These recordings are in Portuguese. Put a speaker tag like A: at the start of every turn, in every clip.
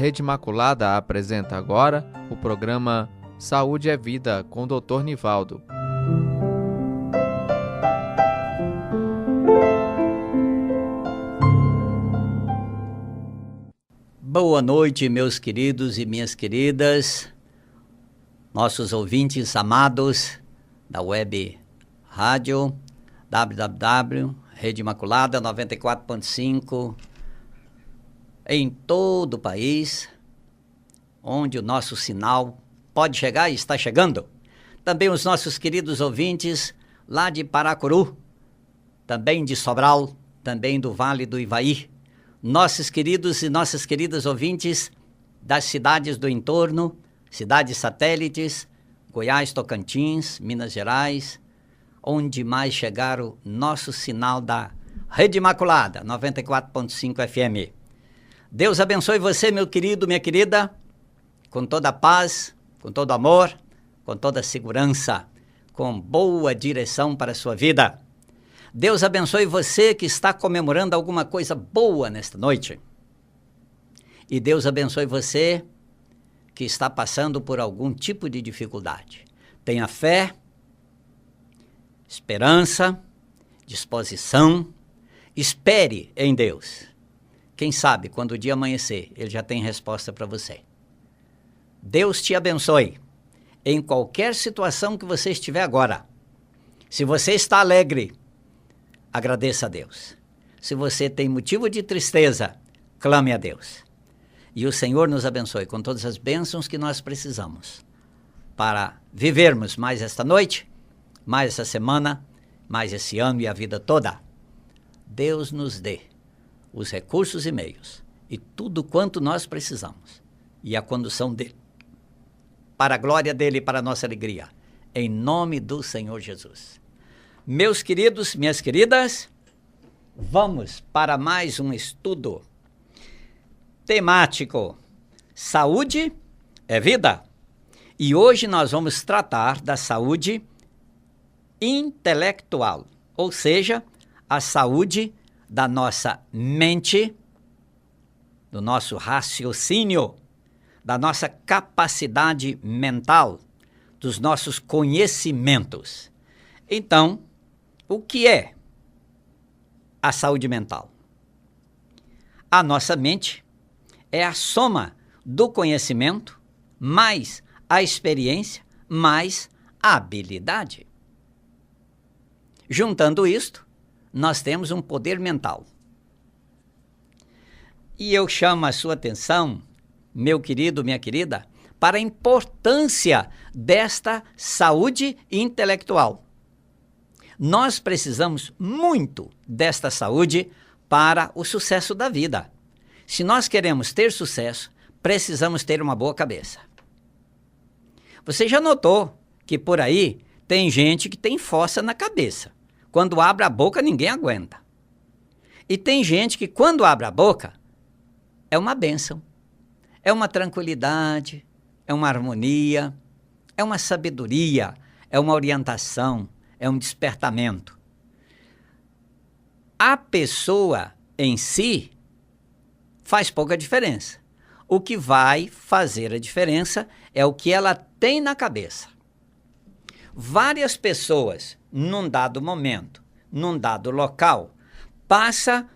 A: Rede Imaculada apresenta agora o programa Saúde é Vida com o Dr. Nivaldo.
B: Boa noite, meus queridos e minhas queridas, nossos ouvintes amados da web rádio www, Rede Imaculada 94.5, em todo o país, onde o nosso sinal pode chegar e está chegando. Também os nossos queridos ouvintes lá de Paracuru, também de Sobral, também do Vale do Ivaí. Nossos queridos e nossas queridas ouvintes das cidades do entorno, cidades satélites, Goiás, Tocantins, Minas Gerais, onde mais chegar o nosso sinal da Rede Imaculada, 94.5 FM. Deus abençoe você, meu querido, minha querida, com toda a paz, com todo amor, com toda a segurança, com boa direção para a sua vida. Deus abençoe você que está comemorando alguma coisa boa nesta noite. E Deus abençoe você que está passando por algum tipo de dificuldade. Tenha fé, esperança, disposição, espere em Deus. Quem sabe, quando o dia amanhecer, Ele já tem resposta para você. Deus te abençoe em qualquer situação que você estiver agora. Se você está alegre, agradeça a Deus. Se você tem motivo de tristeza, clame a Deus. E o Senhor nos abençoe com todas as bênçãos que nós precisamos para vivermos mais esta noite, mais essa semana, mais esse ano e a vida toda. Deus nos dê os recursos e meios e tudo quanto nós precisamos e a condução dele, para a glória dele e para a nossa alegria, em nome do Senhor Jesus. Meus queridos, minhas queridas, vamos para mais um estudo temático. Saúde é vida. E hoje nós vamos tratar da saúde intelectual, ou seja, a saúde da nossa mente, do nosso raciocínio, da nossa capacidade mental, dos nossos conhecimentos. Então, o que é a saúde mental? A nossa mente é a soma do conhecimento, mais a experiência, mais a habilidade. Juntando isto, nós temos um poder mental. E eu chamo a sua atenção, meu querido, minha querida, para a importância desta saúde intelectual. Nós precisamos muito desta saúde para o sucesso da vida. Se nós queremos ter sucesso, precisamos ter uma boa cabeça. Você já notou que por aí tem gente que tem fossa na cabeça. Quando abre a boca, ninguém aguenta. E tem gente que quando abre a boca, é uma bênção. É uma tranquilidade, é uma harmonia, é uma sabedoria, é uma orientação, é um despertamento. A pessoa em si faz pouca diferença. O que vai fazer a diferença é o que ela tem na cabeça. Várias pessoas, num dado momento, num dado local, passa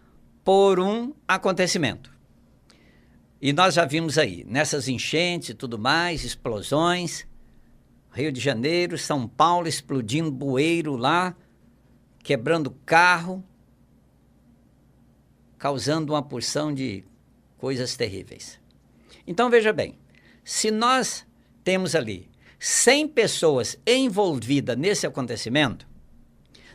B: por um acontecimento. E nós já vimos aí, nessas enchentes e tudo mais, explosões, Rio de Janeiro, São Paulo, explodindo bueiro lá, quebrando carro, causando uma porção de coisas terríveis. Então, veja bem, se nós temos ali 100 pessoas envolvidas nesse acontecimento,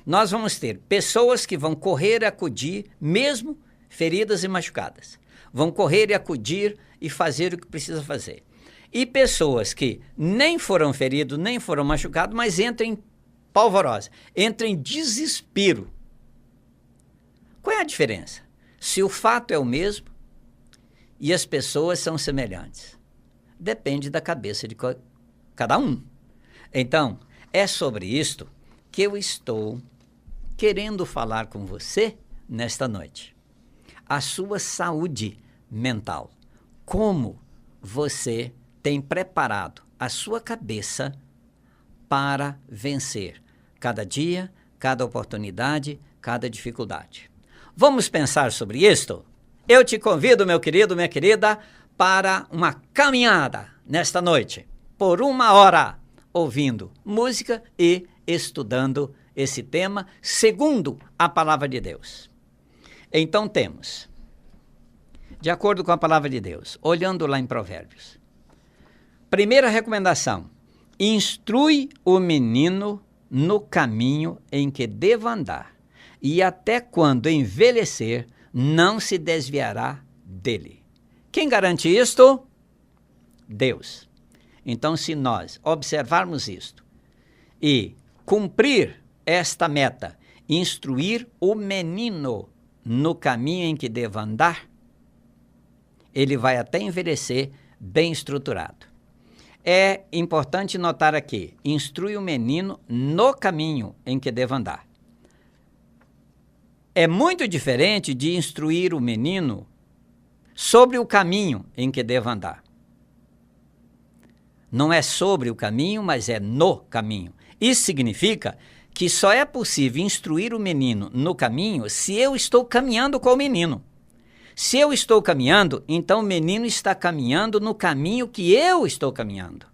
B: nós vamos ter pessoas que vão correr e acudir, mesmo feridas e machucadas. Vão correr e acudir e fazer o que precisa fazer. E pessoas que nem foram feridos, nem foram machucados, mas entram em polvorosa, entram em desespero. Qual é a diferença? Se o fato é o mesmo e as pessoas são semelhantes. Depende da cabeça de cada um. Então, é sobre isto que eu estou querendo falar com você nesta noite. A sua saúde mental. Como você tem preparado a sua cabeça para vencer cada dia, cada oportunidade, cada dificuldade. Vamos pensar sobre isto? Eu te convido, meu querido, minha querida, para uma caminhada nesta noite, por 1 hora, ouvindo música e estudando esse tema segundo a palavra de Deus. Então temos, de acordo com a palavra de Deus, olhando lá em Provérbios, primeira recomendação: instrui o menino no caminho em que deva andar, e até quando envelhecer, não se desviará dele. Quem garante isto? Deus. Então, se nós observarmos isto e cumprir esta meta, instruir o menino no caminho em que deva andar, ele vai até envelhecer bem estruturado. É importante notar aqui, instrui o menino no caminho em que deva andar. É muito diferente de instruir o menino sobre o caminho em que deva andar. Não é sobre o caminho, mas é no caminho. Isso significa que só é possível instruir o menino no caminho se eu estou caminhando com o menino. Se eu estou caminhando, então o menino está caminhando no caminho que eu estou caminhando.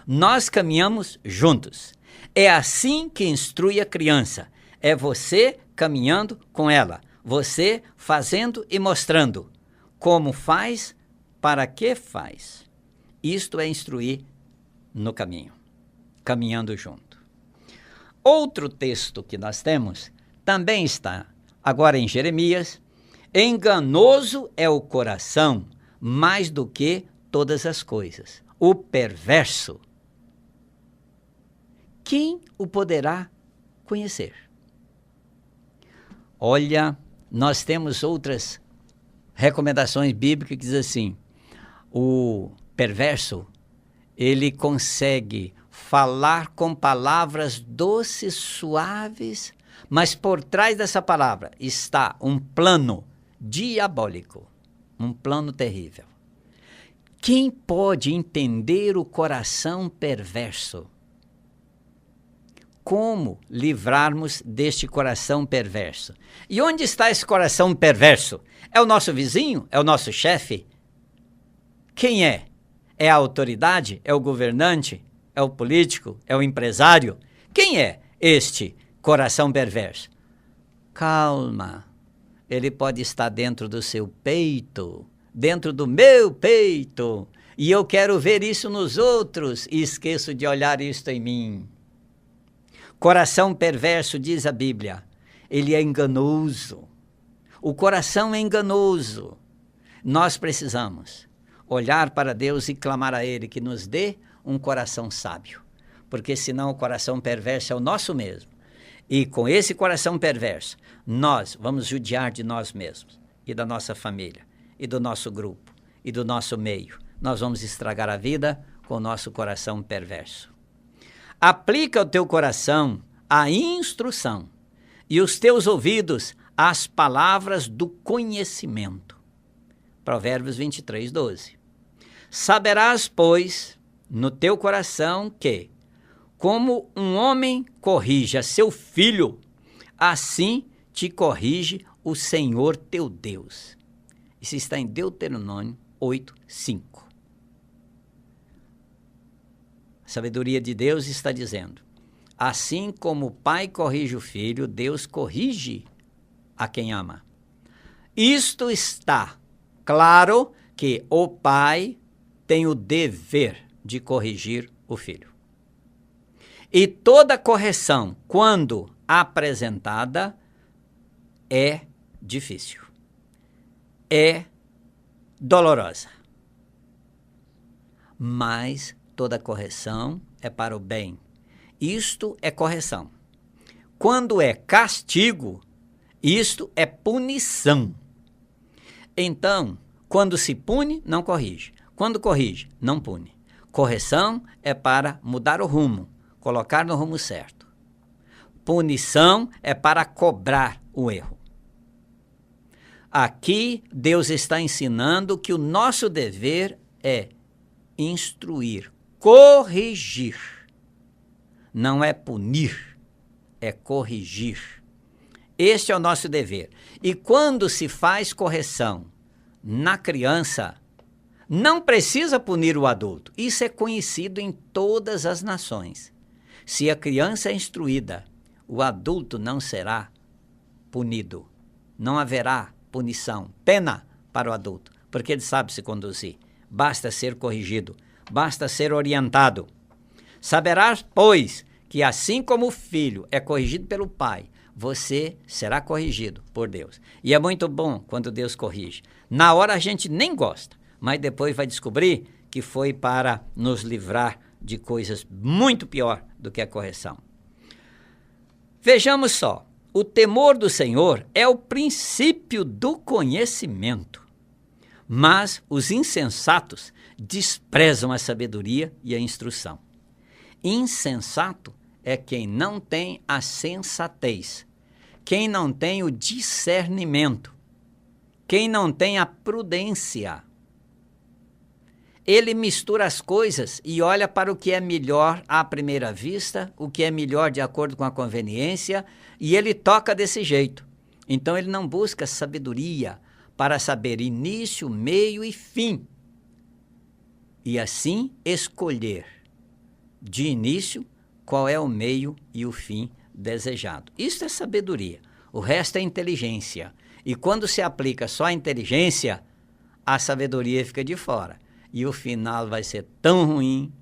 B: Nós caminhamos juntos. É assim que instrui a criança. É você caminhando com ela, você fazendo e mostrando como faz, para que faz. Isto é instruir no caminho, caminhando junto. Outro texto que nós temos também está agora em Jeremias: enganoso é o coração mais do que todas as coisas. O perverso, quem o poderá conhecer? Olha, nós temos outras recomendações bíblicas que dizem assim: o perverso, ele consegue falar com palavras doces, suaves, mas por trás dessa palavra está um plano diabólico, um plano terrível. Quem pode entender o coração perverso? Como livrarmos deste coração perverso? E onde está esse coração perverso? É o nosso vizinho? É o nosso chefe? Quem é? É a autoridade? É o governante? É o político? É o empresário? Quem é este coração perverso? Calma, ele pode estar dentro do seu peito, dentro do meu peito, e eu quero ver isso nos outros e esqueço de olhar isto em mim. Coração perverso, diz a Bíblia, ele é enganoso. O coração é enganoso. Nós precisamos olhar para Deus e clamar a Ele que nos dê um coração sábio, porque senão o coração perverso é o nosso mesmo. E com esse coração perverso, nós vamos judiar de nós mesmos e da nossa família e do nosso grupo e do nosso meio. Nós vamos estragar a vida com o nosso coração perverso. Aplica o teu coração à instrução e os teus ouvidos às palavras do conhecimento. Provérbios 23, 12. Saberás, pois, no teu coração que, como um homem corrige a seu filho, assim te corrige o Senhor teu Deus. Isso está em Deuteronômio 8, 5. A sabedoria de Deus está dizendo: assim como o pai corrige o filho, Deus corrige a quem ama. Isto está claro que o pai tem o dever de corrigir o filho. E toda correção, quando apresentada, é difícil, é dolorosa. Mas toda correção é para o bem. Isto é correção. Quando é castigo, isto é punição. Então, quando se pune, não corrige. Quando corrige, não pune. Correção é para mudar o rumo, colocar no rumo certo. Punição é para cobrar o erro. Aqui, Deus está ensinando que o nosso dever é instruir, corrigir. Não é punir, é corrigir. Este é o nosso dever. E quando se faz correção na criança, não precisa punir o adulto. Isso é conhecido em todas as nações. Se a criança é instruída, o adulto não será punido. Não haverá punição, pena para o adulto, porque ele sabe se conduzir. Basta ser corrigido, basta ser orientado. Saberás, pois, que assim como o filho é corrigido pelo pai, você será corrigido por Deus. E é muito bom quando Deus corrige. Na hora a gente nem gosta, mas depois vai descobrir que foi para nos livrar de coisas muito pior do que a correção. Vejamos só, o temor do Senhor é o princípio do conhecimento, mas os insensatos desprezam a sabedoria e a instrução. Insensato é quem não tem a sensatez, quem não tem o discernimento, quem não tem a prudência. Ele mistura as coisas e olha para o que é melhor à primeira vista, o que é melhor de acordo com a conveniência, e ele toca desse jeito. Então ele não busca sabedoria para saber início, meio e fim. E assim escolher de início qual é o meio e o fim desejado. Isso é sabedoria. O resto é inteligência. E quando se aplica só a inteligência, a sabedoria fica de fora. E o final vai ser tão ruim,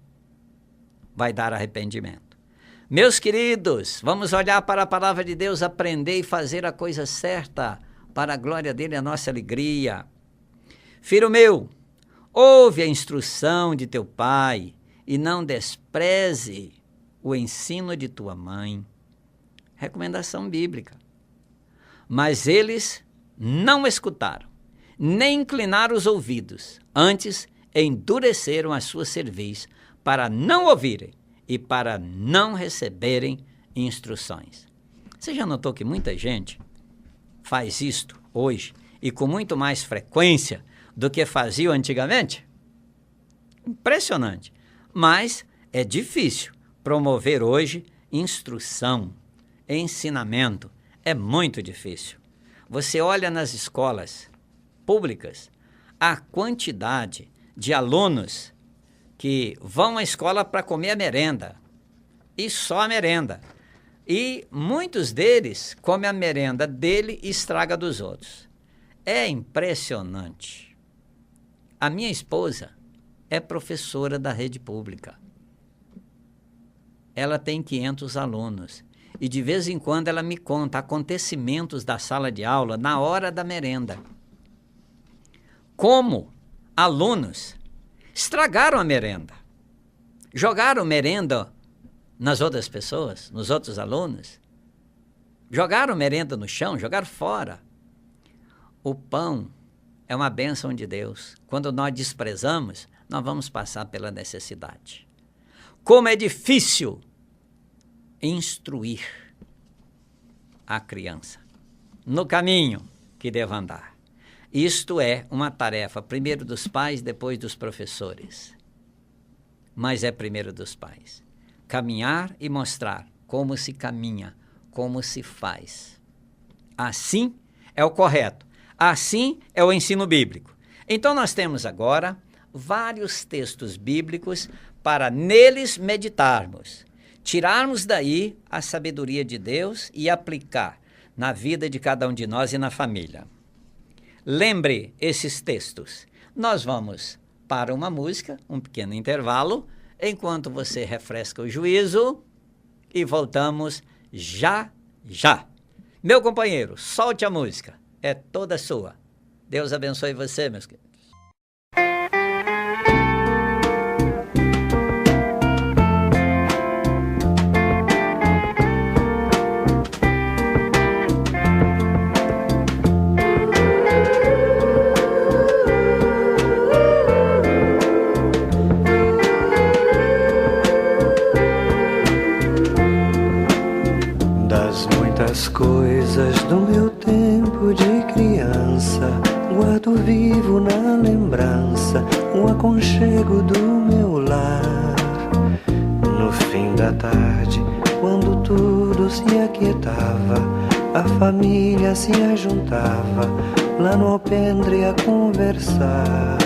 B: vai dar arrependimento. Meus queridos, vamos olhar para a palavra de Deus, aprender e fazer a coisa certa, para a glória dele e a nossa alegria. Filho meu, ouve a instrução de teu pai e não despreze o ensino de tua mãe. Recomendação bíblica. Mas eles não escutaram, nem inclinaram os ouvidos, antes endureceram a sua cerviz para não ouvirem e para não receberem instruções. Você já notou que muita gente faz isto hoje e com muito mais frequência do que fazia antigamente? Impressionante. Mas é difícil promover hoje instrução, ensinamento. É muito difícil. Você olha nas escolas públicas a quantidade de alunos que vão à escola para comer a merenda, e só a merenda. E muitos deles comem a merenda dele e estraga dos outros. É impressionante. A minha esposa é professora da rede pública. Ela tem 500 alunos. E de vez em quando ela me conta acontecimentos da sala de aula na hora da merenda. Como alunos estragaram a merenda. Jogaram merenda nas outras pessoas, nos outros alunos. Jogaram merenda no chão, jogaram fora. O pão é uma bênção de Deus. Quando nós desprezamos, nós vamos passar pela necessidade. Como é difícil instruir a criança no caminho que deve andar. Isto é uma tarefa, primeiro dos pais, depois dos professores. Mas é primeiro dos pais. Caminhar e mostrar como se caminha, como se faz. Assim é o correto. Assim é o ensino bíblico. Então nós temos agora vários textos bíblicos para neles meditarmos, tirarmos daí a sabedoria de Deus e aplicar na vida de cada um de nós e na família. Lembre esses textos. Nós vamos para uma música, um pequeno intervalo, enquanto você refresca o juízo e voltamos já. Meu companheiro, solte a música, é toda sua. Deus abençoe você, meus queridos.
C: Das coisas do meu tempo de criança, guardo vivo na lembrança um aconchego do meu lar. No fim da tarde, quando tudo se aquietava, a família se ajuntava lá no alpendre a conversar.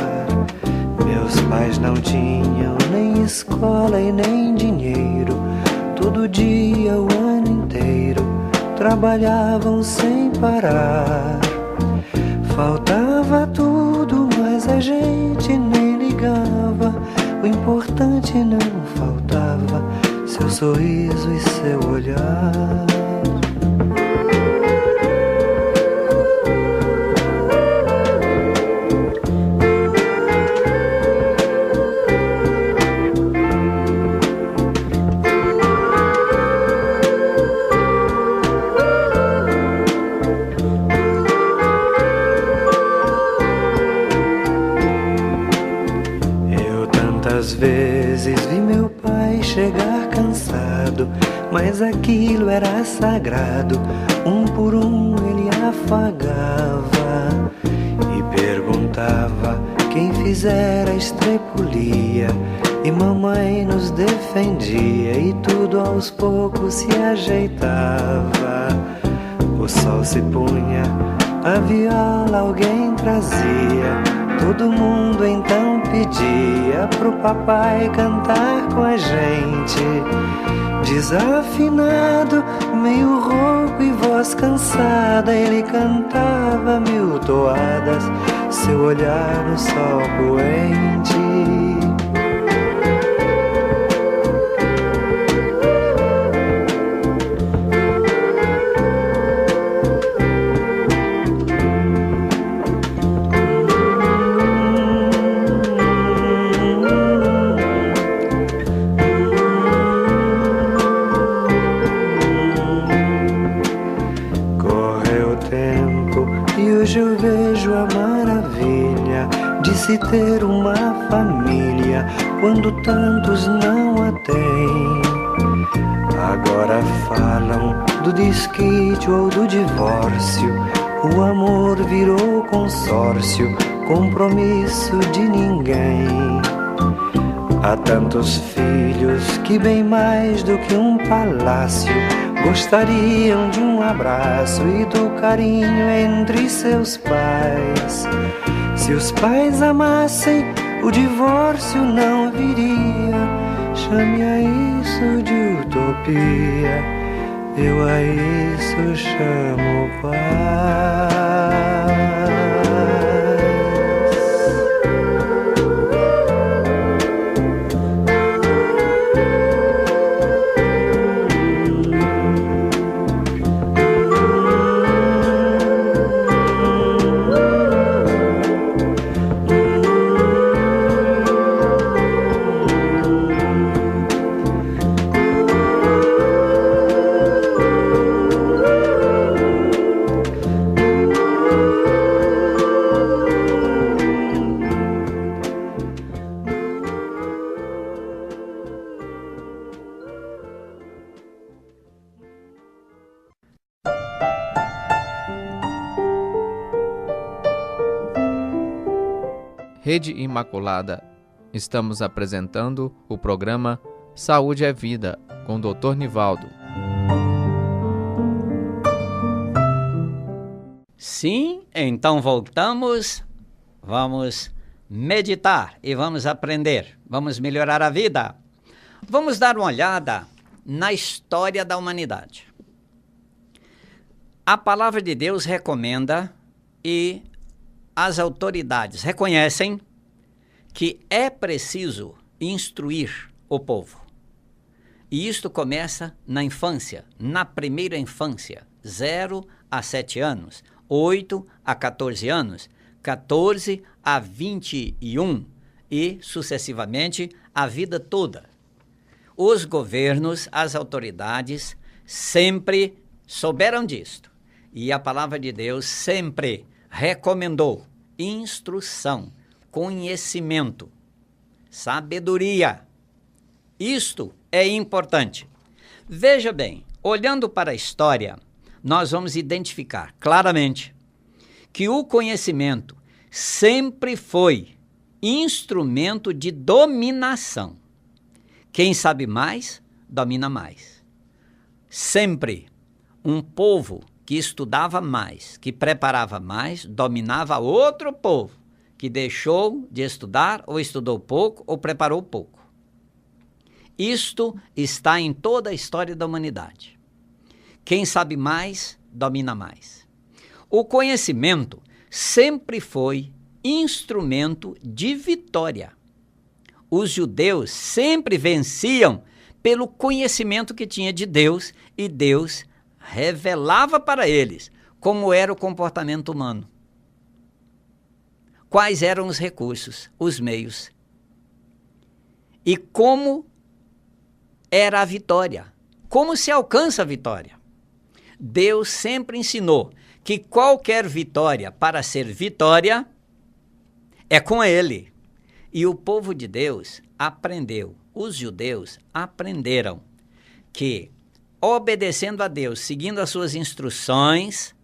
C: Meus pais não tinham nem escola e nem dinheiro. Todo dia, o ano inteiro, trabalhavam sem parar. Faltava tudo, mas a gente nem ligava. O importante não faltava, seu sorriso e seu olhar. Às vezes vi meu pai chegar cansado, mas aquilo era sagrado. Um por um ele afagava e perguntava quem fizera a estrepulia. E mamãe nos defendia e tudo aos poucos se ajeitava. O sol se punha, a viola alguém trazia. Todo mundo então pedia pro papai cantar com a gente. Desafinado, meio rouco e voz cansada, ele cantava mil toadas, seu olhar no sol poente. Se ter uma família quando tantos não a têm. Agora falam do desquite ou do divórcio. O amor virou consórcio, compromisso de ninguém. Há tantos filhos que bem mais do que um palácio gostariam de um abraço e do carinho entre seus pais. Se os pais amassem, o divórcio não viria. Chame a isso de utopia, eu a isso chamo paz.
A: Rede Imaculada, estamos apresentando o programa Saúde é Vida, com o Dr. Nivaldo.
B: Sim, então voltamos, vamos meditar e vamos aprender, vamos melhorar a vida. Vamos dar uma olhada na história da humanidade. A palavra de Deus recomenda e as autoridades reconhecem que é preciso instruir o povo. E isto começa na infância, na primeira infância, 0 a 7 anos, 8 a 14 anos, 14 a 21 e, sucessivamente, a vida toda. Os governos, as autoridades sempre souberam disto. E a palavra de Deus sempre recomendou instrução, conhecimento, sabedoria. Isto é importante. Veja bem, olhando para a história, nós vamos identificar claramente que o conhecimento sempre foi instrumento de dominação. Quem sabe mais, domina mais. Sempre um povo que estudava mais, que preparava mais, dominava outro povo que deixou de estudar, ou estudou pouco, ou preparou pouco. Isto está em toda a história da humanidade. Quem sabe mais, domina mais. O conhecimento sempre foi instrumento de vitória. Os judeus sempre venciam pelo conhecimento que tinha de Deus, e Deus revelava para eles como era o comportamento humano. Quais eram os recursos, os meios, e como era a vitória, como se alcança a vitória. Deus sempre ensinou que qualquer vitória, para ser vitória, é com Ele. E o povo de Deus aprendeu, os judeus aprenderam que, obedecendo a Deus, seguindo as suas instruções,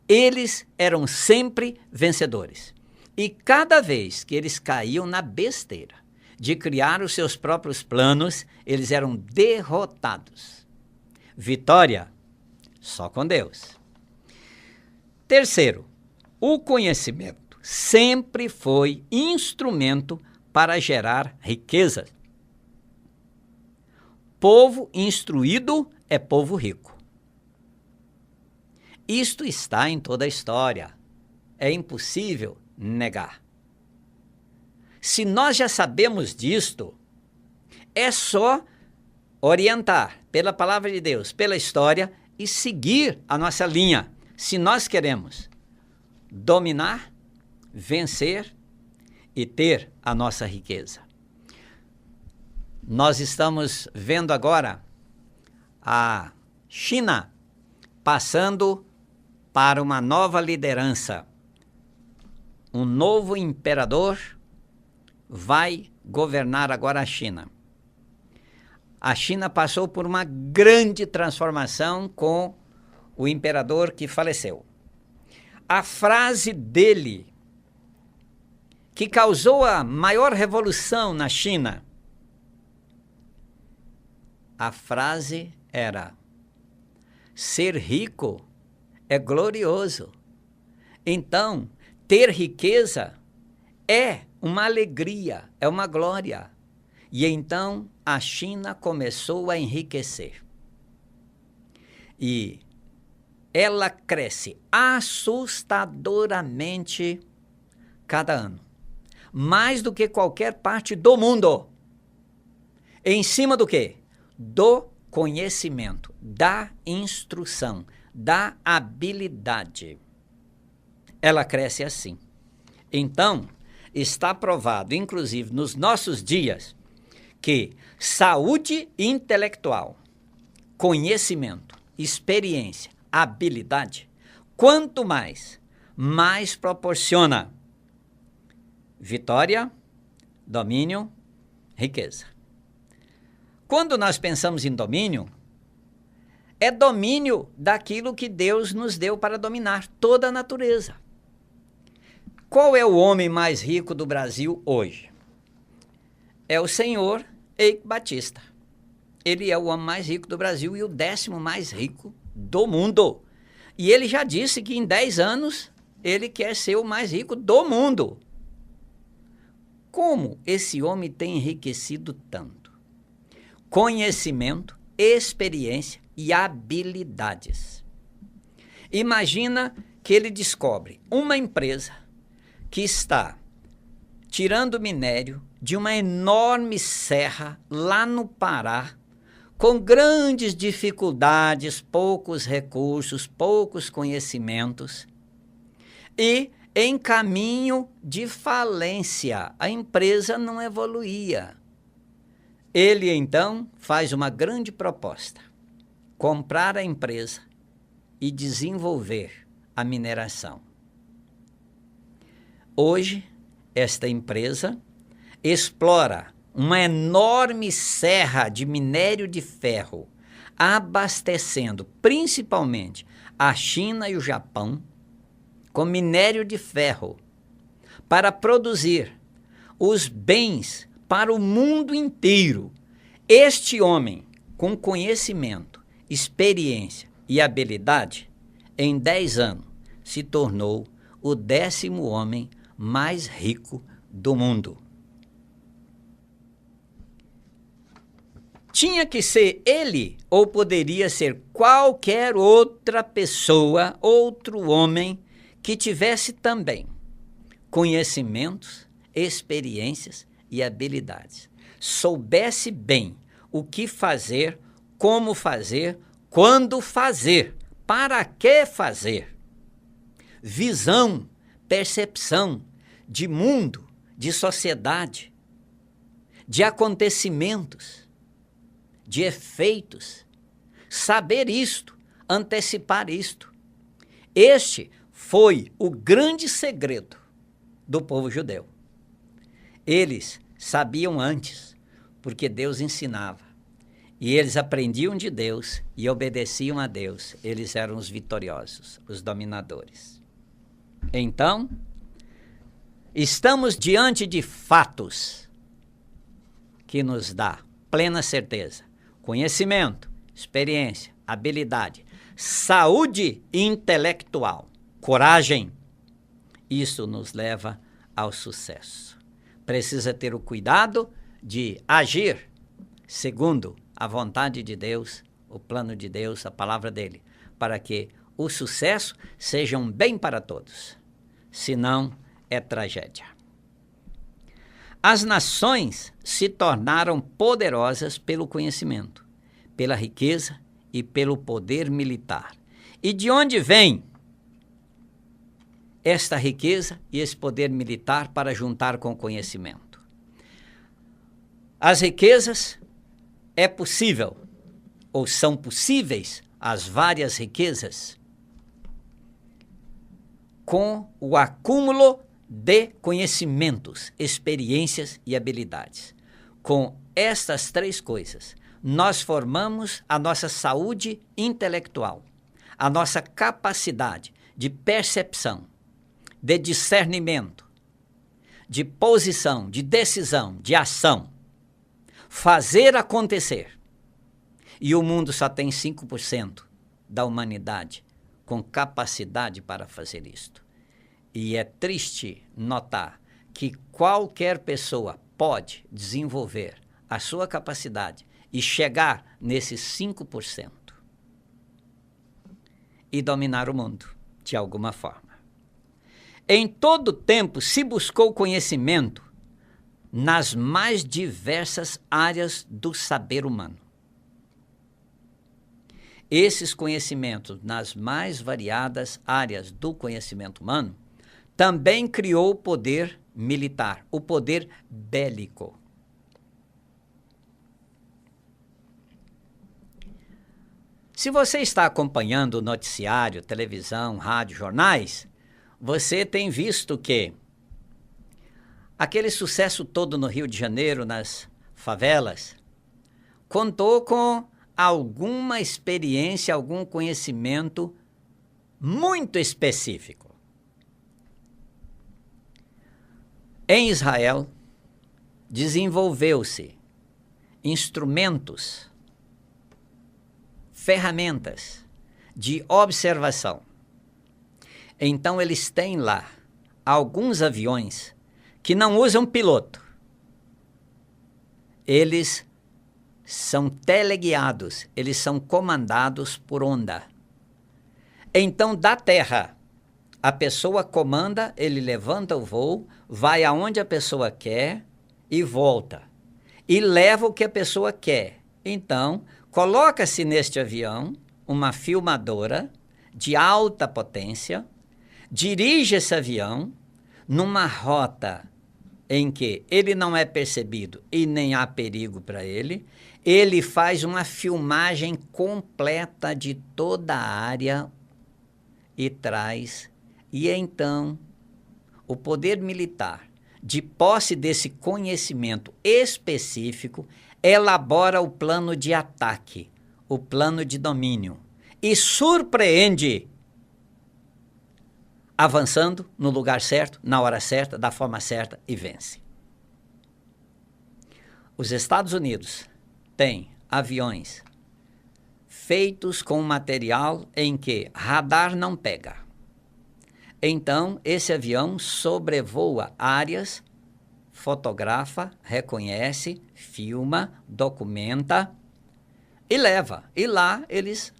B: eles eram sempre vencedores. E cada vez que eles caíam na besteira de criar os seus próprios planos, eles eram derrotados. Vitória só com Deus. Terceiro, o conhecimento sempre foi instrumento para gerar riqueza. Povo instruído é povo rico. Isto está em toda a história. É impossível negar. Se nós já sabemos disto, é só orientar pela palavra de Deus, pela história, e seguir a nossa linha. Se nós queremos dominar, vencer e ter a nossa riqueza. Nós estamos vendo agora a China passando para uma nova liderança. Um novo imperador vai governar agora a China. A China passou por uma grande transformação com o imperador que faleceu. A frase dele, que causou a maior revolução na China, a frase era: ser rico é glorioso. Então, ter riqueza é uma alegria, é uma glória. E então a China começou a enriquecer. E ela cresce assustadoramente cada ano. Mais do que qualquer parte do mundo. Em cima do quê? Do conhecimento, da instrução, da habilidade. Ela cresce assim. Então, está provado, inclusive nos nossos dias, que saúde intelectual, conhecimento, experiência, habilidade, quanto mais proporciona vitória, domínio, riqueza. Quando nós pensamos em domínio, é domínio daquilo que Deus nos deu para dominar toda a natureza. Qual é o homem mais rico do Brasil hoje? É o senhor Eike Batista. Ele é o homem mais rico do Brasil e o 10º mais rico do mundo. E ele já disse que em 10 anos ele quer ser o mais rico do mundo. Como esse homem tem enriquecido tanto? Conhecimento, experiência e habilidades. Imagina que ele descobre uma empresa que está tirando minério de uma enorme serra lá no Pará, com grandes dificuldades, poucos recursos, poucos conhecimentos, e em caminho de falência. A empresa não evoluía. Ele, então, faz uma grande proposta: comprar a empresa e desenvolver a mineração. Hoje, esta empresa explora uma enorme serra de minério de ferro, abastecendo principalmente a China e o Japão com minério de ferro. para produzir os bens para o mundo inteiro. Este homem, com conhecimento, experiência e habilidade, em 10 anos, se tornou o 10º homem mais rico do mundo. Tinha que ser ele ou poderia ser qualquer outra pessoa, outro homem que tivesse também conhecimentos, experiências e habilidades. Soubesse bem o que fazer, como fazer, quando fazer, para que fazer. Visão, percepção de mundo, de sociedade, de acontecimentos, de efeitos, saber isto, antecipar isto. Este foi o grande segredo do povo judeu. Eles sabiam antes, porque Deus ensinava. E eles aprendiam de Deus e obedeciam a Deus. Eles eram os vitoriosos, os dominadores. Então, estamos diante de fatos que nos dá plena certeza. Conhecimento, experiência, habilidade, saúde intelectual, coragem. Isso nos leva ao sucesso. Precisa ter o cuidado de agir segundo a vontade de Deus, o plano de Deus, a palavra dele, para que o sucesso seja um bem para todos. Senão, é tragédia. As nações se tornaram poderosas pelo conhecimento, pela riqueza e pelo poder militar. E de onde vem esta riqueza e esse poder militar para juntar com o conhecimento? As riquezas é possível, ou são possíveis as várias riquezas, com o acúmulo de conhecimentos, experiências e habilidades. Com estas 3 coisas, nós formamos a nossa saúde intelectual, a nossa capacidade de percepção, de discernimento, de posição, de decisão, de ação, fazer acontecer. E o mundo só tem 5% da humanidade com capacidade para fazer isto. E é triste notar que qualquer pessoa pode desenvolver a sua capacidade e chegar nesses 5% e dominar o mundo de alguma forma. Em todo tempo se buscou conhecimento nas mais diversas áreas do saber humano. Esses conhecimentos nas mais variadas áreas do conhecimento humano também criou o poder militar, o poder bélico. Se você está acompanhando o noticiário, televisão, rádio, jornais, você tem visto que aquele sucesso todo no Rio de Janeiro, nas favelas, contou com alguma experiência, algum conhecimento muito específico. Em Israel, desenvolveu-se instrumentos, ferramentas de observação. Então, eles têm lá alguns aviões que não usam piloto. Eles são teleguiados, eles são comandados por onda. Então, da terra, a pessoa comanda, ele levanta o voo, vai aonde a pessoa quer e volta. E leva o que a pessoa quer. Então, coloca-se neste avião uma filmadora de alta potência, dirige esse avião numa rota em que ele não é percebido e nem há perigo para ele. Ele faz uma filmagem completa de toda a área e traz. E então, o poder militar, de posse desse conhecimento específico, elabora o plano de ataque, o plano de domínio, e surpreende avançando no lugar certo, na hora certa, da forma certa e vence. Os Estados Unidos têm aviões feitos com material em que radar não pega. Então, esse avião sobrevoa áreas, fotografa, reconhece, filma, documenta e leva. E lá eles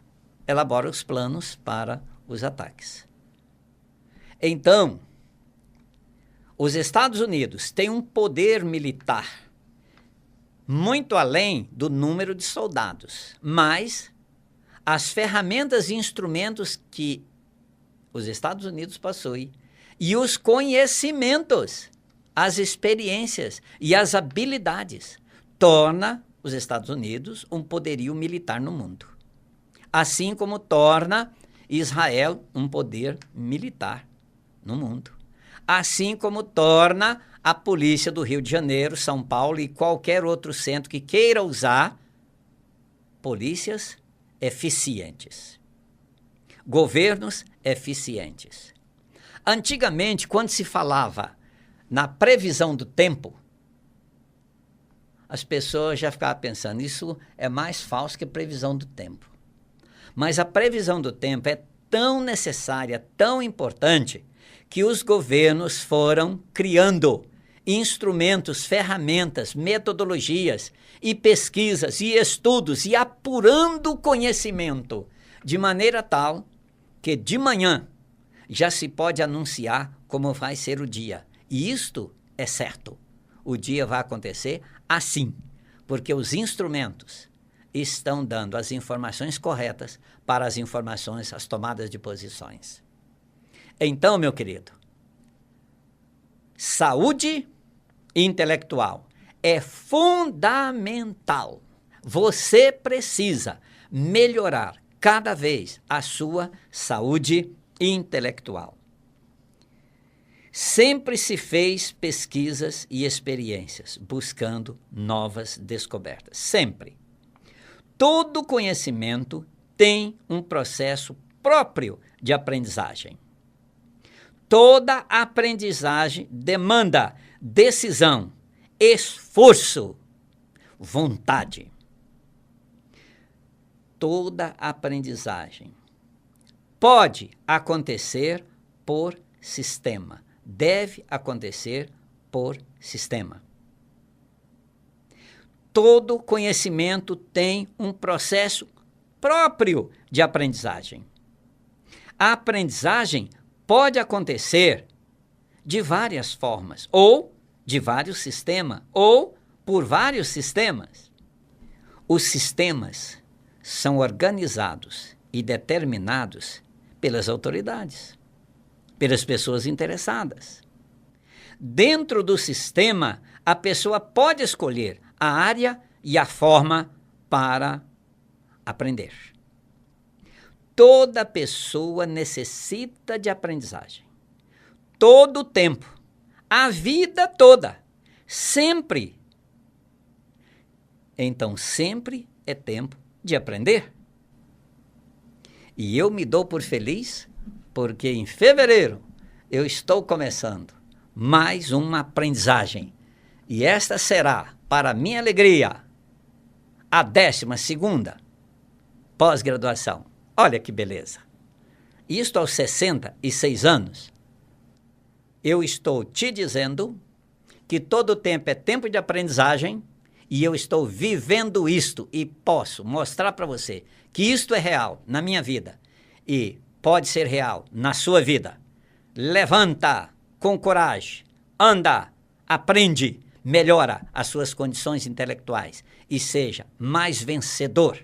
B: elaboram os planos para os ataques. Então, os Estados Unidos têm um poder militar muito além do número de soldados, mas as ferramentas e instrumentos que os Estados Unidos possuem e os conhecimentos, as experiências e as habilidades torna os Estados Unidos um poderio militar no mundo. Assim como torna Israel um poder militar no mundo. Assim como torna a polícia do Rio de Janeiro, São Paulo e qualquer outro centro que queira usar polícias eficientes. Governos eficientes. Antigamente, quando se falava na previsão do tempo, as pessoas já ficavam pensando, isso é mais falso que previsão do tempo. Mas a previsão do tempo é tão necessária, tão importante, que os governos foram criando instrumentos, ferramentas, metodologias e pesquisas e estudos e apurando conhecimento de maneira tal que de manhã já se pode anunciar como vai ser o dia. E isto é certo. O dia vai acontecer assim, porque os instrumentos estão dando as informações corretas para as informações, as tomadas de posições. Então, meu querido, saúde intelectual é fundamental. Você precisa melhorar cada vez a sua saúde intelectual. Sempre se fez pesquisas e experiências buscando novas descobertas. Sempre. Todo conhecimento tem um processo próprio de aprendizagem. Toda aprendizagem demanda decisão, esforço, vontade. Toda aprendizagem pode acontecer por sistema, deve acontecer por sistema. Todo conhecimento tem um processo próprio de aprendizagem. A aprendizagem pode acontecer de várias formas, ou de vários sistemas, ou por vários sistemas. Os sistemas são organizados e determinados pelas autoridades, pelas pessoas interessadas. Dentro do sistema, a pessoa pode escolher a área e a forma para aprender. Toda pessoa necessita de aprendizagem. Todo o tempo. A vida toda. Sempre. Então, sempre é tempo de aprender. E eu me dou por feliz porque em fevereiro eu estou começando mais uma aprendizagem. E esta será, para minha alegria, a 12ª pós-graduação. Olha que beleza. Isto aos 66 anos. Eu estou te dizendo que todo tempo é tempo de aprendizagem e eu estou vivendo isto e posso mostrar para você que isto é real na minha vida e pode ser real na sua vida. Levanta com coragem, anda, aprende, melhora as suas condições intelectuais e seja mais vencedor,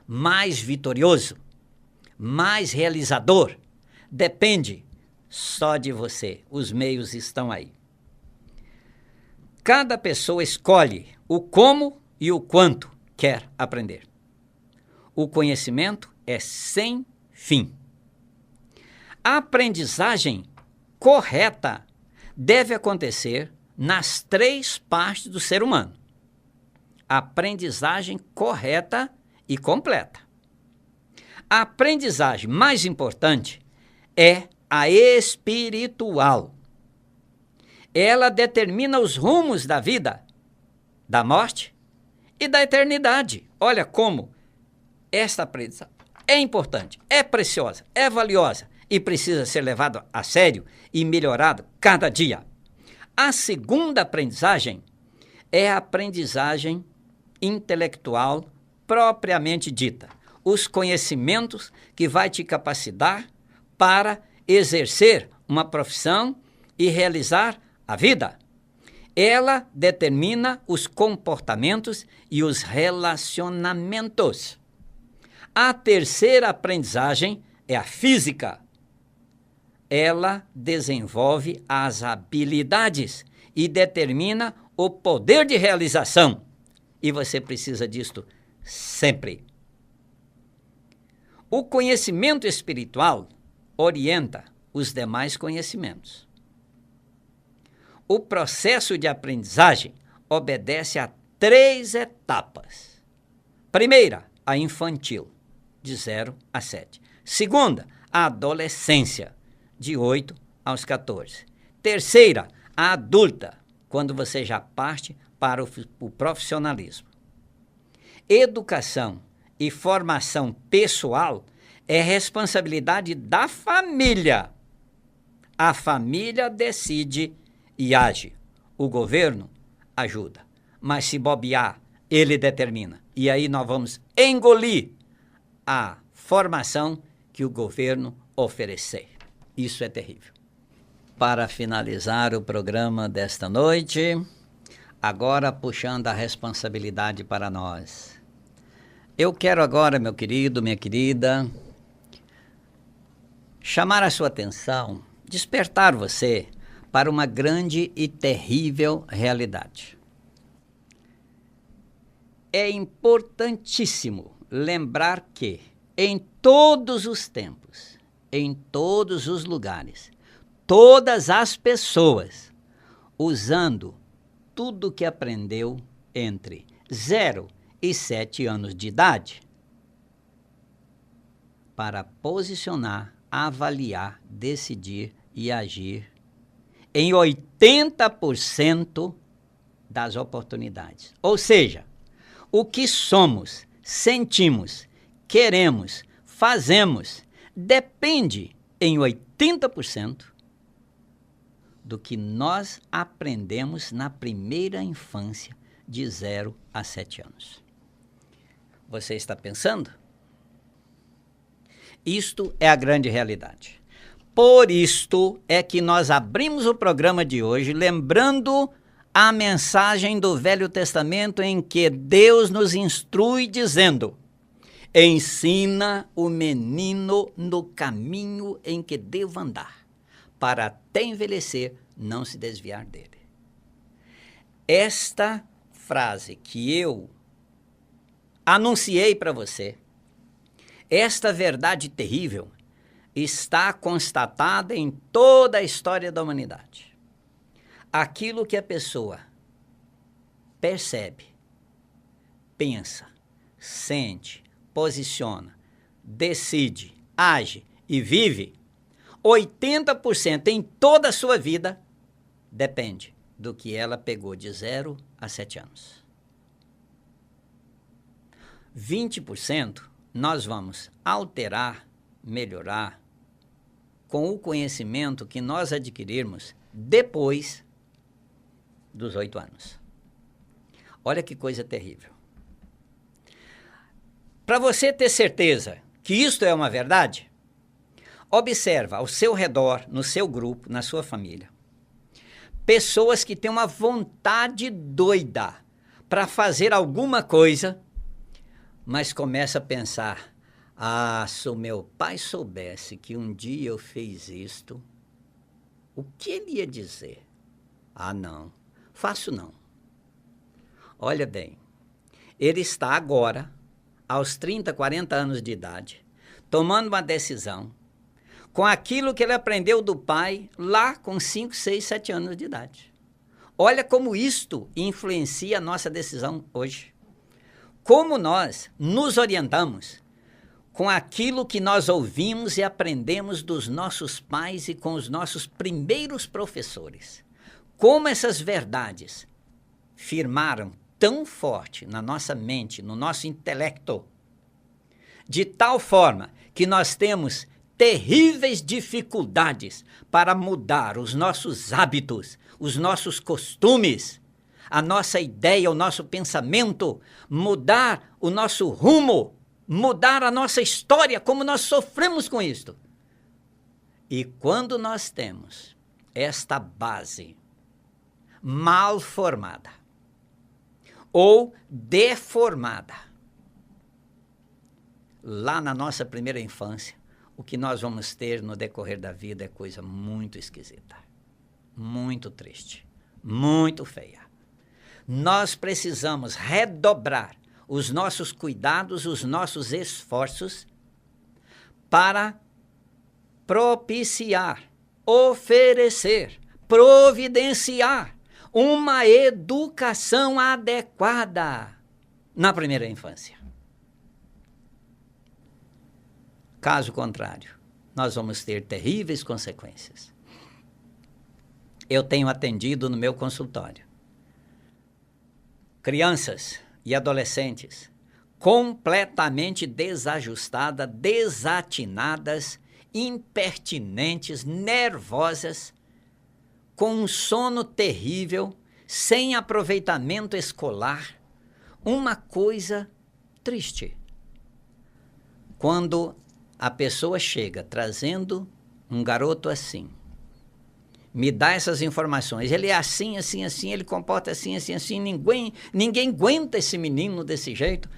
B: mais vitorioso, mais realizador. Depende só de você. Os meios estão aí. Cada pessoa escolhe o como e o quanto quer aprender. O conhecimento é sem fim. A aprendizagem correta deve acontecer nas 3 partes do ser humano. Aprendizagem correta e completa. A aprendizagem mais importante é a a espiritual. Ela determina os rumos da vida, da morte e da eternidade. Olha como esta aprendizagem é importante, é preciosa, é valiosa e precisa ser levada a sério e melhorada cada dia. A segunda aprendizagem é a aprendizagem intelectual propriamente dita. Os conhecimentos que vai te capacitar para exercer uma profissão e realizar a vida. Ela determina os comportamentos e os relacionamentos. A terceira aprendizagem é a física. Ela desenvolve as habilidades e determina o poder de realização. E você precisa disto sempre. O conhecimento espiritual orienta os demais conhecimentos. O processo de aprendizagem obedece a 3 etapas. Primeira, a infantil, de 0 a 7. Segunda, a adolescência, de 8 aos 14. Terceira, a adulta, quando você já parte para o profissionalismo. Educação e formação pessoal é responsabilidade da família. A família decide e age. O governo ajuda. Mas se bobear, ele determina. E aí nós vamos engolir a formação que o governo oferecer. Isso é terrível. Para finalizar o programa desta noite, agora puxando a responsabilidade para nós. Eu quero agora, meu querido, minha querida, chamar a sua atenção, despertar você para uma grande e terrível realidade. É importantíssimo lembrar que, em todos os tempos, em todos os lugares, todas as pessoas, usando tudo que aprendeu entre 0 e 7 anos de idade, para posicionar, avaliar, decidir e agir em 80% das oportunidades. Ou seja, o que somos, sentimos, queremos, fazemos, depende em 80% do que nós aprendemos na primeira infância, de 0 a 7 anos. Você está pensando? Isto é a grande realidade. Por isto é que nós abrimos o programa de hoje lembrando a mensagem do Velho Testamento em que Deus nos instrui dizendo: ensina o menino no caminho em que deva andar, para até envelhecer não se desviar dele. Esta frase que eu anunciei para você, esta verdade terrível, está constatada em toda a história da humanidade. Aquilo que a pessoa percebe, pensa, sente, posiciona, decide, age e vive, 80% em toda a sua vida depende do que ela pegou de 0 a 7 anos. 20% nós vamos alterar, melhorar com o conhecimento que nós adquirirmos depois dos 8 anos. Olha que coisa terrível. Para você ter certeza que isto é uma verdade, observa ao seu redor, no seu grupo, na sua família, pessoas que têm uma vontade doida para fazer alguma coisa, mas começa a pensar: ah, se o meu pai soubesse que um dia eu fiz isto, o que ele ia dizer? Ah, não, faço não. Olha bem, ele está agora, aos 30, 40 anos de idade, tomando uma decisão com aquilo que ele aprendeu do pai lá com 5, 6, 7 anos de idade. Olha como isto influencia a nossa decisão hoje. Como nós nos orientamos, com aquilo que nós ouvimos e aprendemos dos nossos pais e com os nossos primeiros professores. Como essas verdades firmaram tão forte na nossa mente, no nosso intelecto, de tal forma que nós temos terríveis dificuldades para mudar os nossos hábitos, os nossos costumes, a nossa ideia, o nosso pensamento, mudar o nosso rumo, mudar a nossa história, como nós sofremos com isto. E quando nós temos esta base mal formada ou deformada, lá na nossa primeira infância, o que nós vamos ter no decorrer da vida é coisa muito esquisita, muito triste, muito feia. Nós precisamos redobrar os nossos cuidados, os nossos esforços para propiciar, oferecer, providenciar uma educação adequada na primeira infância. Caso contrário, nós vamos ter terríveis consequências. Eu tenho atendido no meu consultório crianças e adolescentes completamente desajustadas, desatinadas, impertinentes, nervosas, com um sono terrível, sem aproveitamento escolar, uma coisa triste. Quando a pessoa chega trazendo um garoto assim, me dá essas informações, ele é assim, assim, assim, ele comporta assim, assim, assim, ninguém aguenta esse menino desse jeito.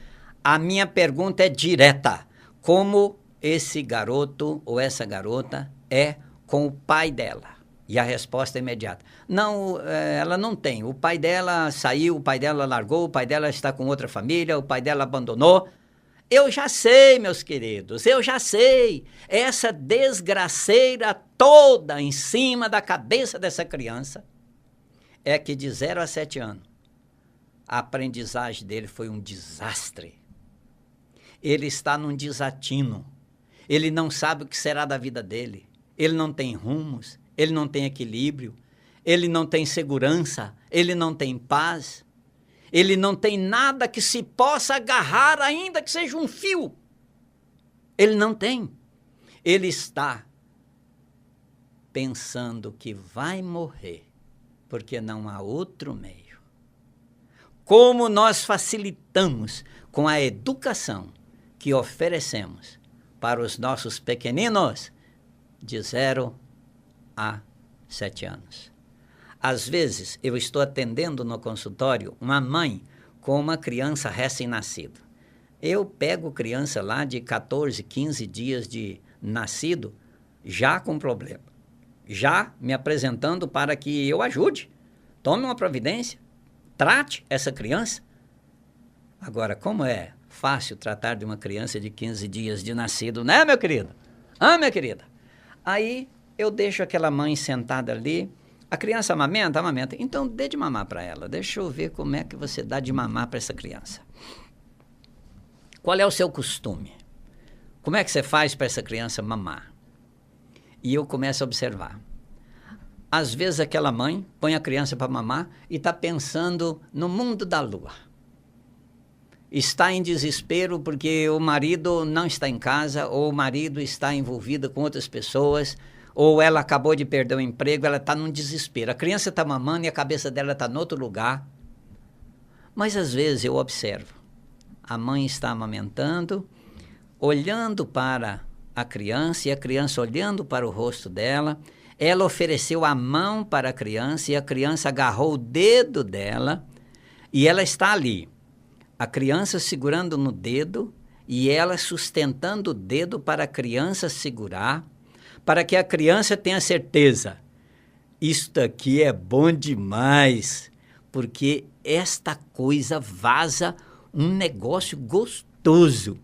B: A minha pergunta é direta: como esse garoto ou essa garota é com o pai dela? E a resposta é imediata: não, ela não tem, o pai dela saiu, o pai dela largou, o pai dela está com outra família, o pai dela abandonou. Eu já sei, meus queridos, eu já sei. Essa desgraceira toda em cima da cabeça dessa criança é que de 0 a 7 anos, a aprendizagem dele foi um desastre. Ele está num desatino. Ele não sabe o que será da vida dele. Ele não tem rumos, ele não tem equilíbrio, ele não tem segurança, ele não tem paz. Ele não tem nada que se possa agarrar, ainda que seja um fio. Ele não tem. Ele está pensando que vai morrer, porque não há outro meio. Como nós facilitamos com a educação que oferecemos para os nossos pequeninos de 0 a 7 anos. Às vezes, eu estou atendendo no consultório uma mãe com uma criança recém-nascida. Eu pego criança lá de 14, 15 dias de nascido, já com problema, já me apresentando para que eu ajude, tome uma providência, trate essa criança. Agora, como é fácil tratar de uma criança de 15 dias de nascido, né, meu querido? Ah, minha querida? Aí, eu deixo aquela mãe sentada ali. A criança amamenta? Amamenta. Então, dê de mamar para ela. Deixa eu ver como é que você dá de mamar para essa criança. Qual é o seu costume? Como é que você faz para essa criança mamar? E eu começo a observar. Às vezes, aquela mãe põe a criança para mamar e está pensando no mundo da lua. Está em desespero porque o marido não está em casa, ou o marido está envolvido com outras pessoas, ou ela acabou de perder o emprego, ela está num desespero. A criança está mamando e a cabeça dela está em outro lugar. Mas às vezes eu observo, a mãe está amamentando, olhando para a criança, e a criança olhando para o rosto dela. Ela ofereceu a mão para a criança, e a criança agarrou o dedo dela, e ela está ali. A criança segurando no dedo, e ela sustentando o dedo para a criança segurar, para que a criança tenha certeza, isto aqui é bom demais, porque esta coisa vaza um negócio gostoso.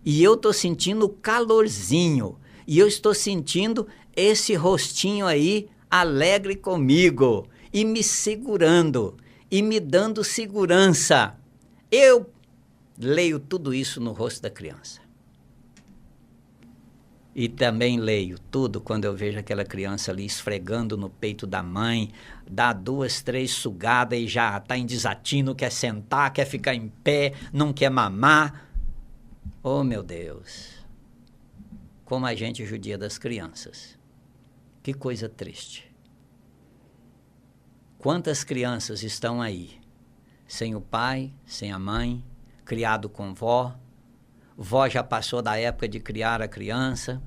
B: E eu estou sentindo calorzinho, e eu estou sentindo esse rostinho aí alegre comigo, e me segurando, e me dando segurança. Eu leio tudo isso no rosto da criança. E também leio tudo quando eu vejo aquela criança ali esfregando no peito da mãe, dá 2, 3 sugadas e já está em desatino, quer sentar, quer ficar em pé, não quer mamar. Oh, meu Deus! Como a gente judia das crianças. Que coisa triste. Quantas crianças estão aí, sem o pai, sem a mãe, criado com vó, vó já passou da época de criar a criança.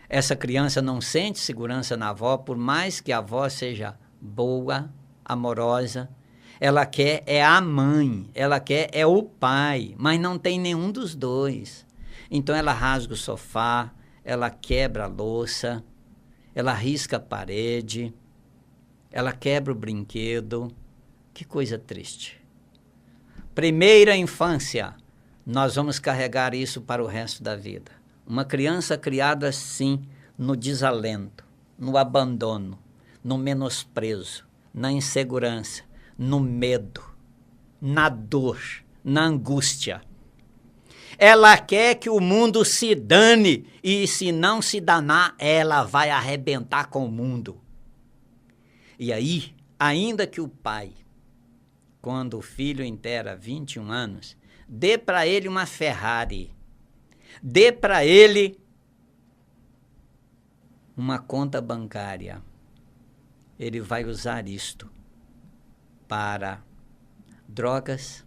B: Essa criança não sente segurança na avó, por mais que a avó seja boa, amorosa. Ela quer é a mãe, ela quer é o pai, mas não tem nenhum dos dois. Então ela rasga o sofá, ela quebra a louça, ela risca a parede, ela quebra o brinquedo. Que coisa triste. Primeira infância. Nós vamos carregar isso para o resto da vida. Uma criança criada assim, no desalento, no abandono, no menosprezo, na insegurança, no medo, na dor, na angústia. Ela quer que o mundo se dane e, se não se danar, ela vai arrebentar com o mundo. E aí, ainda que o pai, quando o filho inteira 21 anos, dê para ele uma Ferrari, dê para ele uma conta bancária, ele vai usar isto para drogas,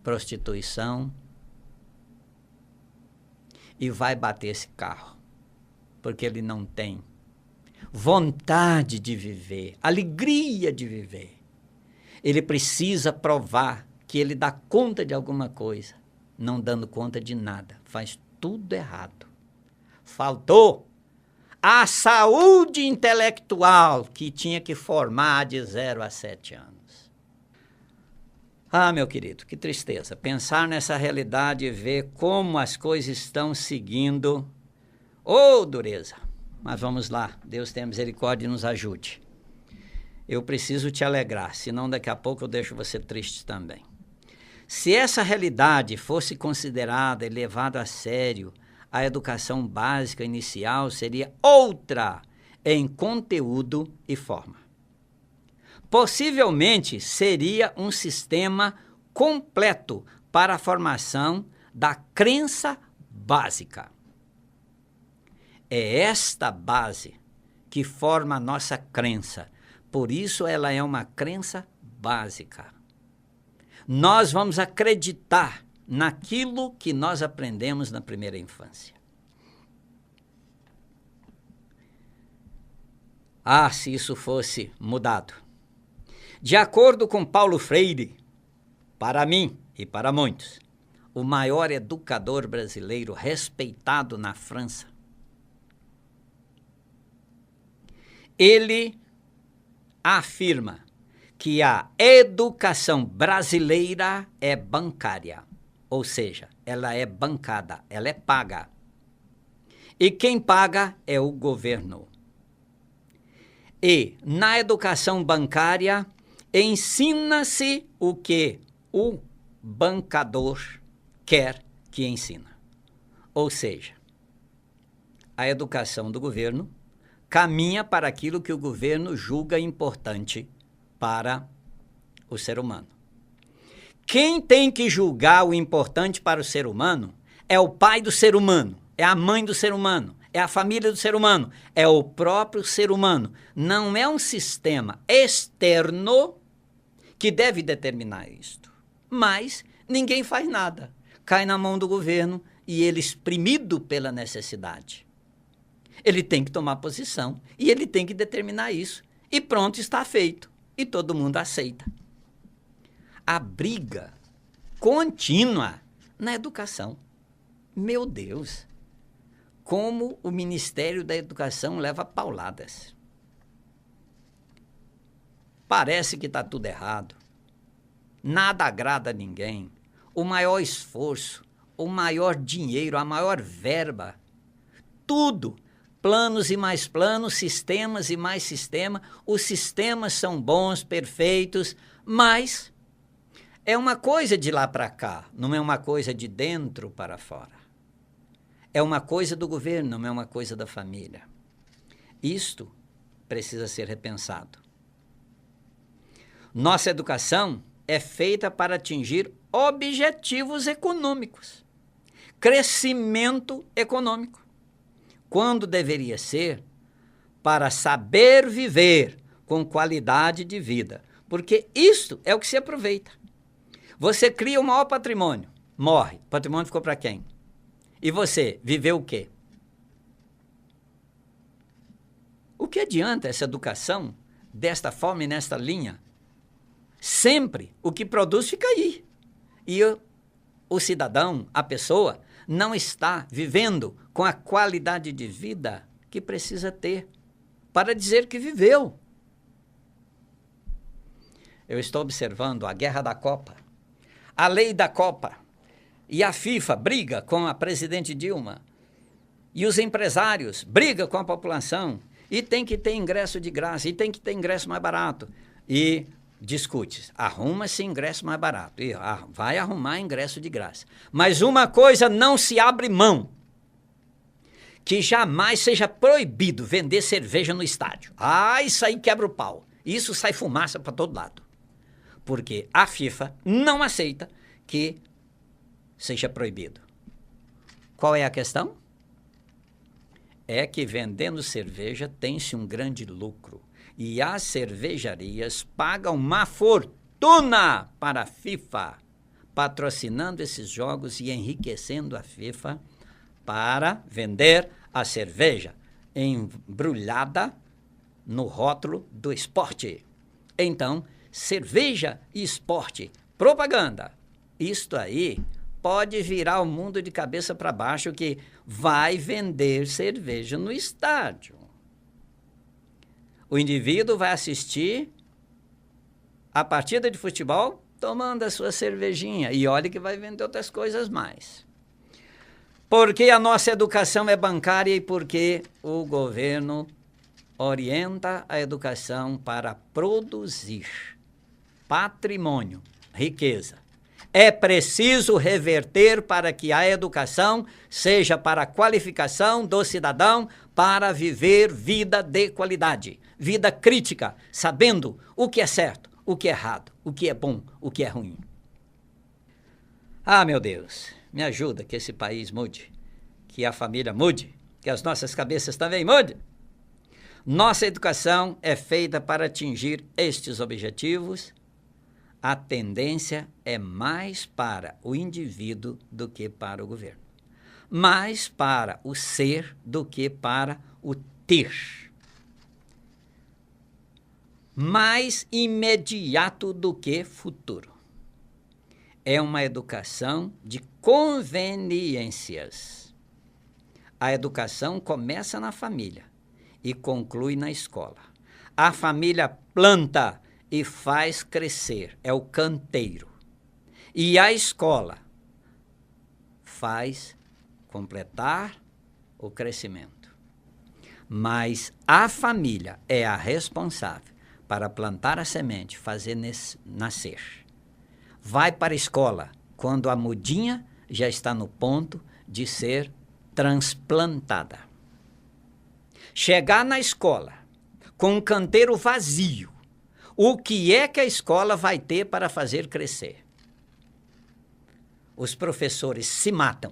B: prostituição e vai bater esse carro, porque ele não tem vontade de viver, alegria de viver. Ele precisa provar que ele dá conta de alguma coisa, não dando conta de nada, faz tudo errado. Faltou a saúde intelectual que tinha que formar de 0 a 7 anos. Ah, meu querido, que tristeza. Pensar nessa realidade e ver como as coisas estão seguindo. Oh, dureza! Mas vamos lá, Deus tenha misericórdia e nos ajude. Eu preciso te alegrar, senão daqui a pouco eu deixo você triste também. Se essa realidade fosse considerada e levada a sério, a educação básica inicial seria outra em conteúdo e forma. Possivelmente seria um sistema completo para a formação da crença básica. É esta base que forma a nossa crença. Por isso ela é uma crença básica. Nós vamos acreditar naquilo que nós aprendemos na primeira infância. Ah, se isso fosse mudado. De acordo com Paulo Freire, para mim e para muitos, o maior educador brasileiro respeitado na França, ele afirma que a educação brasileira é bancária, ou seja, ela é bancada, ela é paga. E quem paga é o governo. E na educação bancária ensina-se o que o bancador quer que ensina. Ou seja, a educação do governo caminha para aquilo que o governo julga importante para o ser humano. Quem tem que julgar o importante para o ser humano é o pai do ser humano, é a mãe do ser humano, é a família do ser humano, é o próprio ser humano. Não é um sistema externo que deve determinar isto. Mas ninguém faz nada. Cai na mão do governo e ele, exprimido pela necessidade, ele tem que tomar posição e ele tem que determinar isso. E pronto, está feito. E todo mundo aceita. A briga contínua na educação. Meu Deus! Como o Ministério da Educação leva pauladas. Parece que está tudo errado. Nada agrada a ninguém. O maior esforço, o maior dinheiro, a maior verba, tudo. Planos e mais planos, sistemas e mais sistemas. Os sistemas são bons, perfeitos, mas é uma coisa de lá para cá, não é uma coisa de dentro para fora. é uma coisa do governo, não é uma coisa da família. Isto precisa ser repensado. Nossa educação é feita para atingir objetivos econômicos, crescimento econômico, quando deveria ser para saber viver com qualidade de vida, porque isto é o que se aproveita. Você cria o maior patrimônio, morre, o patrimônio ficou para quem? E você viveu o quê? O que adianta essa educação desta forma e nesta linha? Sempre o que produz fica aí. E o cidadão, a pessoa, não está vivendo com a qualidade de vida que precisa ter para dizer que viveu. Eu estou observando a guerra da Copa, a lei da Copa, e a FIFA briga com a presidente Dilma, e os empresários brigam com a população, e tem que ter ingresso de graça, e tem que ter ingresso mais barato, e discute, arruma-se ingresso mais barato, e vai arrumar ingresso de graça. Mas uma coisa não se abre mão, que jamais seja proibido vender cerveja no estádio. Isso aí quebra o pau, isso sai fumaça para todo lado. Porque a FIFA não aceita que seja proibido. Qual é a questão? É que vendendo cerveja tem-se um grande lucro. E as cervejarias pagam uma fortuna para a FIFA, patrocinando esses jogos e enriquecendo a FIFA para vender a cerveja embrulhada no rótulo do esporte. Então, cerveja e esporte, propaganda. Isto aí pode virar o mundo de cabeça para baixo, que vai vender cerveja no estádio. O indivíduo vai assistir a partida de futebol tomando a sua cervejinha. E olha que vai vender outras coisas mais. Porque a nossa educação é bancária e porque o governo orienta a educação para produzir patrimônio, riqueza. É preciso reverter para que a educação seja para a qualificação do cidadão para viver vida de qualidade, vida crítica, sabendo o que é certo, o que é errado, o que é bom, o que é ruim. Meu Deus, me ajuda que esse país mude, que a família mude, que as nossas cabeças também mudem. Nossa educação é feita para atingir estes objetivos. A tendência é mais para o indivíduo do que para o governo. Mais para o ser do que para o ter. Mais imediato do que futuro. É uma educação de conveniências. A educação começa na família e conclui na escola. A família planta e faz crescer, é o canteiro. E a escola faz completar o crescimento. Mas a família é a responsável para plantar a semente, fazer nascer. Vai para a escola quando a mudinha já está no ponto de ser transplantada. Chegar na escola com um canteiro vazio, o que é que a escola vai ter para fazer crescer? Os professores se matam,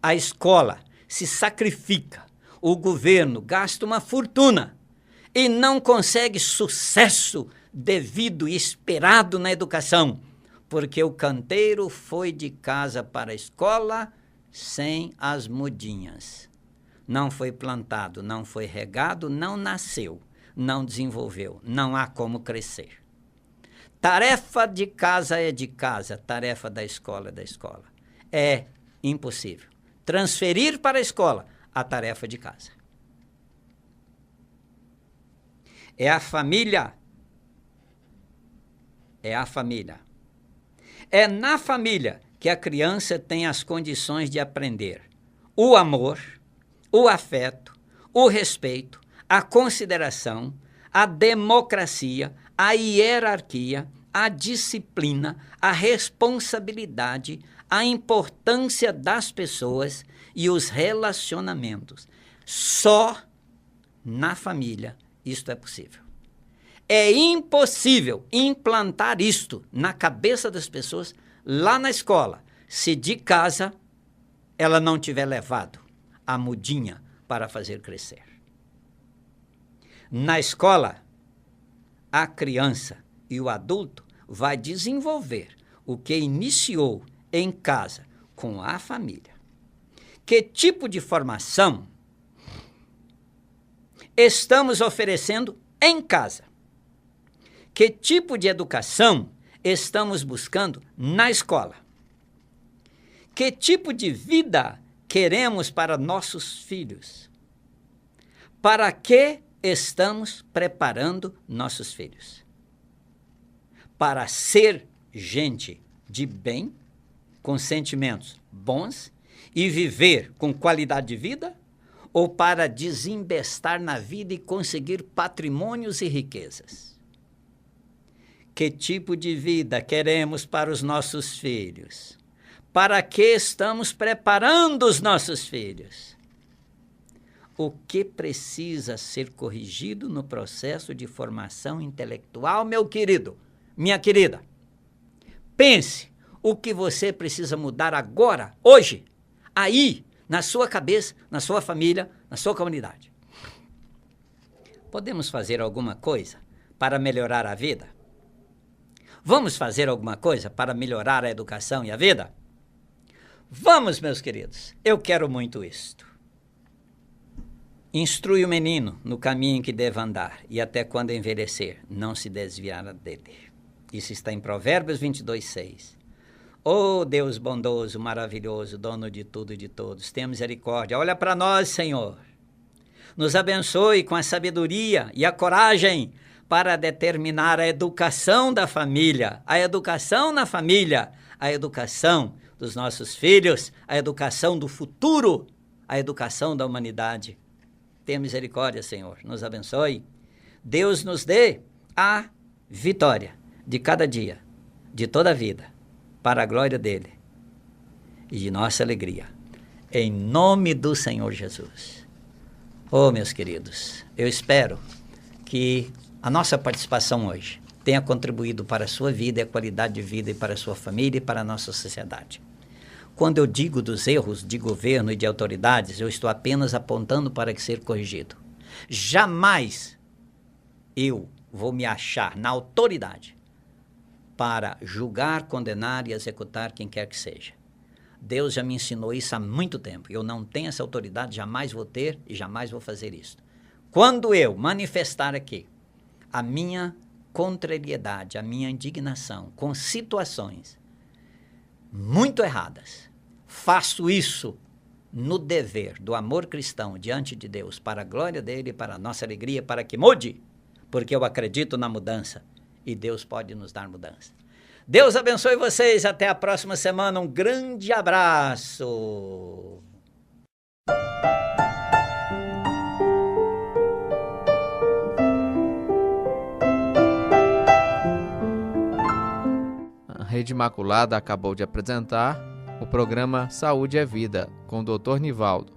B: a escola se sacrifica, o governo gasta uma fortuna e não consegue sucesso devido e esperado na educação, porque o canteiro foi de casa para a escola sem as mudinhas. Não foi plantado, não foi regado, não nasceu, não desenvolveu, não há como crescer. Tarefa de casa é de casa, tarefa da escola é da escola. É impossível transferir para a escola a tarefa de casa. É a família. É a família. É na família que a criança tem as condições de aprender o amor, o afeto, o respeito, a consideração, a democracia, a hierarquia, a disciplina, a responsabilidade, a importância das pessoas e os relacionamentos. Só na família isto é possível. É impossível implantar isto na cabeça das pessoas lá na escola, se de casa ela não tiver levado a mudinha para fazer crescer. Na escola, a criança e o adulto vai desenvolver o que iniciou em casa com a família. Que tipo de formação estamos oferecendo em casa? Que tipo de educação estamos buscando na escola? Que tipo de vida queremos para nossos filhos? Para que estamos preparando nossos filhos? Para ser gente de bem, com sentimentos bons e viver com qualidade de vida? Ou para desembestar na vida e conseguir patrimônios e riquezas? Que tipo de vida queremos para os nossos filhos? Para que estamos preparando os nossos filhos? O que precisa ser corrigido no processo de formação intelectual, meu querido, minha querida? Pense o que você precisa mudar agora, hoje, aí, na sua cabeça, na sua família, na sua comunidade. Podemos fazer alguma coisa para melhorar a vida? Vamos fazer alguma coisa para melhorar a educação e a vida? Vamos, meus queridos, eu quero muito isto. Instrui o menino no caminho em que deve andar, e até quando envelhecer, não se desviará dele. Isso está em Provérbios 22:6. Oh, Deus bondoso, maravilhoso, dono de tudo e de todos, tenha misericórdia. Olha para nós, Senhor. Nos abençoe com a sabedoria e a coragem para determinar a educação da família, a educação na família, a educação dos nossos filhos, a educação do futuro, a educação da humanidade. Tenha misericórdia, Senhor. Nos abençoe. Deus nos dê a vitória de cada dia, de toda a vida, para a glória dele e de nossa alegria. Em nome do Senhor Jesus. Oh, meus queridos, eu espero que a nossa participação hoje tenha contribuído para a sua vida e a qualidade de vida e para a sua família e para a nossa sociedade. Quando eu digo dos erros de governo e de autoridades, eu estou apenas apontando para que ser corrigido. Jamais eu vou me achar na autoridade para julgar, condenar e executar quem quer que seja. Deus já me ensinou isso há muito tempo. Eu não tenho essa autoridade, jamais vou ter e jamais vou fazer isso. Quando eu manifestar aqui a minha contrariedade, a minha indignação com situações muito erradas, faço isso no dever do amor cristão diante de Deus, para a glória dele, para a nossa alegria, para que mude, porque eu acredito na mudança e Deus pode nos dar mudança. Deus abençoe vocês, até a próxima semana, um grande abraço.
A: A Rede Imaculada acabou de apresentar o programa Saúde é Vida, com o Dr. Nivaldo.